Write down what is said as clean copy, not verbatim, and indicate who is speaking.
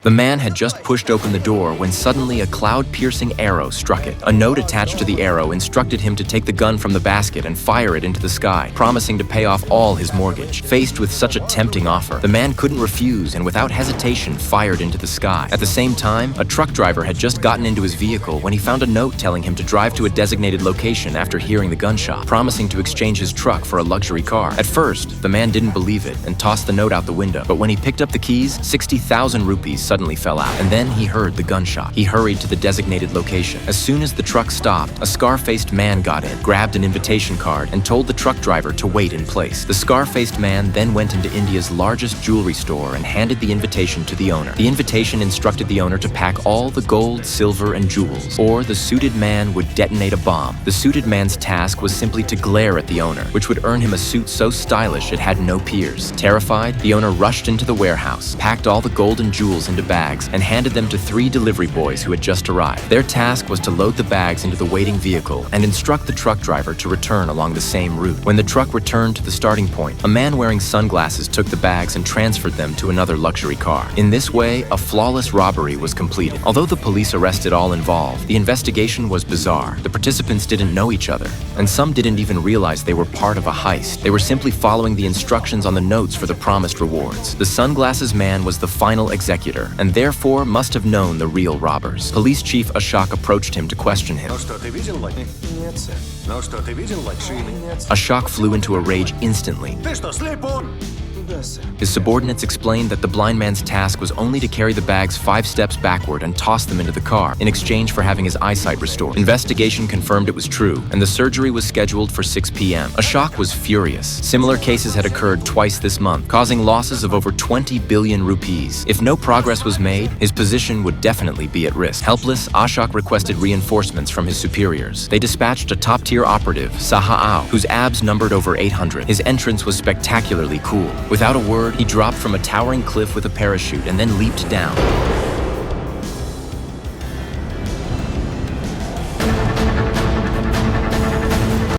Speaker 1: The man had just pushed open the door when suddenly a cloud-piercing arrow struck it. A note attached to the arrow instructed him to take the gun from the basket and fire it into the sky, promising to pay off all his mortgage. Faced with such a tempting offer, the man couldn't refuse and without hesitation fired into the sky. At the same time, a truck driver had just gotten into his vehicle when he found a note telling him to drive to a designated location after hearing the gunshot, promising to exchange his truck for a luxury car. At first, the man didn't believe it and tossed the note out the window, but when he picked up the keys, 60,000 rupees suddenly fell out, and then he heard the gunshot. He hurried to the designated location. As soon as the truck stopped, a scar-faced man got in, grabbed an invitation card, and told the truck driver to wait in place. The scar-faced man then went into India's largest jewelry store and handed the invitation to the owner. The invitation instructed the owner to pack all the gold, silver, and jewels, or the suited man would detonate a bomb. The suited man's task was simply to glare at the owner, which would earn him a suit so stylish it had no peers. Terrified, the owner rushed into the warehouse, packed all the gold and jewels into bags, and handed them to 3 delivery boys who had just arrived. Their task was to load the bags into the waiting vehicle and instruct the truck driver to return along the same route. When the truck returned to the starting point, a man wearing sunglasses took the bags and transferred them to another luxury car. In this way, a flawless robbery was completed. Although the police arrested all involved, the investigation was bizarre. The participants didn't know each other, and some didn't even realize they were part of a heist. They were simply following the instructions on the notes for the promised rewards. The sunglasses man was the final executor, and therefore must have known the real robbers. Police Chief Ashok approached him to question him. Ashok flew into a rage instantly. His subordinates explained that the blind man's task was only to carry the bags 5 steps backward and toss them into the car, in exchange for having his eyesight restored. Investigation confirmed it was true, and the surgery was scheduled for 6 p.m. Ashok was furious. Similar cases had occurred twice this month, causing losses of over 20 billion rupees. If no progress was made, his position would definitely be at risk. Helpless, Ashok requested reinforcements from his superiors. They dispatched a top-tier operative, Sahao, whose abs numbered over 800. His entrance was spectacularly cool. Without a word, he dropped from a towering cliff with a parachute and then leaped down.